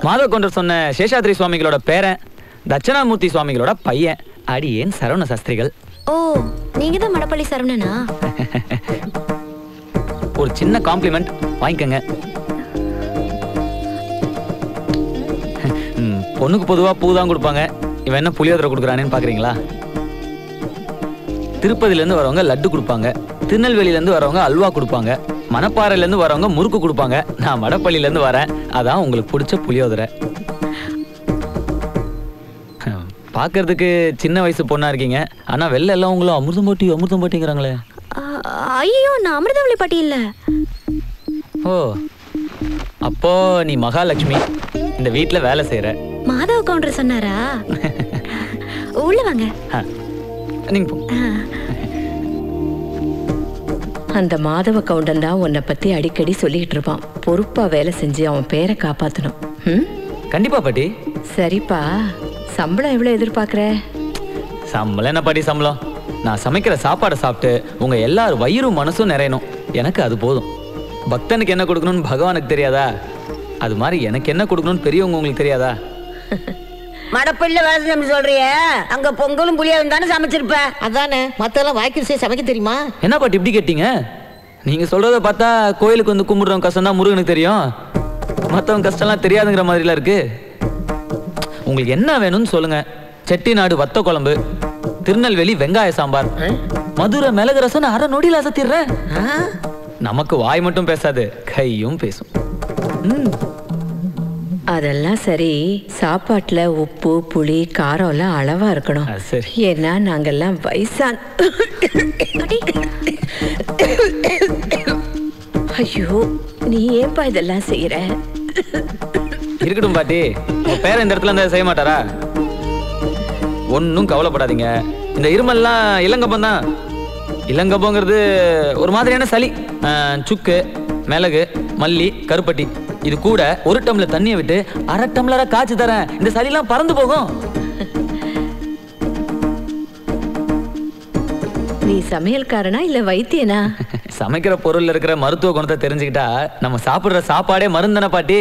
Madhava counter சொன்ன சேஷாத்ரி சுவாமிகளோட பேரன், தட்சணாமூர்த்தி சுவாமிகளோட பையன், அடியேன் சரவண சாஸ்திரிகள். ஓ, நீங்க தான் மடப்பள்ளி சரவணனா? ஒரு சின்ன காம்ப்ளிமெண்ட் வாங்கிக்கங்க. பொண்ணுக்கு பொதுவா பூ தான் கொடுப்பாங்க, இவன் என்ன புளியோதரை கொடுக்குறானேன்னு பாக்குறீங்களா? திருப்பதியிலேருந்து வரவங்க லட்டு கொடுப்பாங்க, திருநெல்வேலியிலேருந்து வரவங்க அல்வா கொடுப்பாங்க, மணப்பாறையிலேருந்து வரவங்க முறுக்கு கொடுப்பாங்க. நான் மடப்பள்ளியிலேருந்து வரேன், அதான் உங்களுக்கு பிடிச்ச புளியோதரை. பார்க்கறதுக்கு சின்ன வயசு பொண்ணா இருக்கீங்க, ஆனா வெளில எல்லாம் உங்களும் அமிர்தம் பாட்டிங்கிறாங்களே. ஐயோ, நான் அமிர்தவள்ளி பாட்டி இல்ல. ஓ, அப்போ நீ மகாலட்சுமி, இந்த வீட்டுல வேலை செய்யற. மாதவ கவுண்டர் சொன்னாரா? உள்ள வாங்க. நீங்க போ. அந்த மாதவ கவுண்டன் தான் உன்னை பத்தி அடிக்கடி சொல்லிட்டு இருப்பான். பொறுப்பா வேலை செஞ்சு அவன் பேரை காப்பாத்தணும். கண்டிப்பா பாட்டி. சரிப்பா, சம்பளம் எவ்வளவு எதிர்பார்க்கற? சம்பளம் என்ன பாட்டி சம்பளம்? நான் சமைக்கிற சாப்பாடை சாப்பிட்டு உங்க எல்லாரும் வயிறும் மனசும் நிறையணும், எனக்கு அது போதும். பக்தனுக்கு என்ன கொடுக்கணும்னு பகவானுக்கு தெரியாதா? அது மாதிரி எனக்கு என்ன கொடுக்கணும்னு பெரியவங்க உங்களுக்கு தெரியாதா? மடப்பள்ளியில வேலை செஞ்சு சொல்றிய, அங்க பொங்கலும் புளியாதும் தானே சமைச்சிருப்ப. அதானே, மத்தெல்லாம் வாய்க்கு சமைக்க தெரியுமா? என்ன பாட்டி இப்படி கேட்டீங்க? நீங்க சொல்றத பார்த்தா கோயிலுக்கு வந்து கும்பிடுறவங்க கஷ்டம் தான் முருகனுக்கு தெரியும், மற்றவங்க கஷ்டம்லாம் தெரியாதுங்கிற மாதிரிலாம் இருக்கு. உங்களுக்கு என்ன வேணும்னு சொல்லுங்க. செட்டிநாடு வத்த குழம்பு, திருநெல்வேலி வெங்காய சாம்பார், மதுரை மிளகு ரசம் அரை நொடியில் அசத்திடுறேன். நமக்கு வாய் மட்டும் பேசாது, கையும் பேசும். அதெல்லாம் சரி, சாப்பாட்டுல உப்பு புளி காரம் எல்லாம் அளவா இருக்கணும். ஏன்னா நாங்கெல்லாம் வயசான. ஐயோ, நீ ஏன்பா இதெல்லாம் செய்யற? இருக்கட்டும் பாட்டி, பேர இந்த இடத்துல இருந்தா செய்ய மாட்டாரா? ஒன்னும் கவலைப்படாதீங்க. இந்த இருமல்லாம் இளங்கப்பம் தான். இளங்கப்பங்கிறது ஒரு மாதிரியான சளி. சுக்கு, மிளகு, மல்லி, கருப்பட்டி, இது கூட ஒரு டம்ளர் தண்ணியை விட்டு அரை டம்ளரா காய்ச்சி தரேன். இந்த சளிலாம் பறந்து போகும். நீ சமையல்காரனா இல்ல வைத்தியனா? சமைக்கிற பொருள்ல இருக்கிற மருத்துவ குணத்தை தெரிஞ்சுக்கிட்டா நம்ம சாப்பிடுற சாப்பாடே மருந்தன பாட்டி.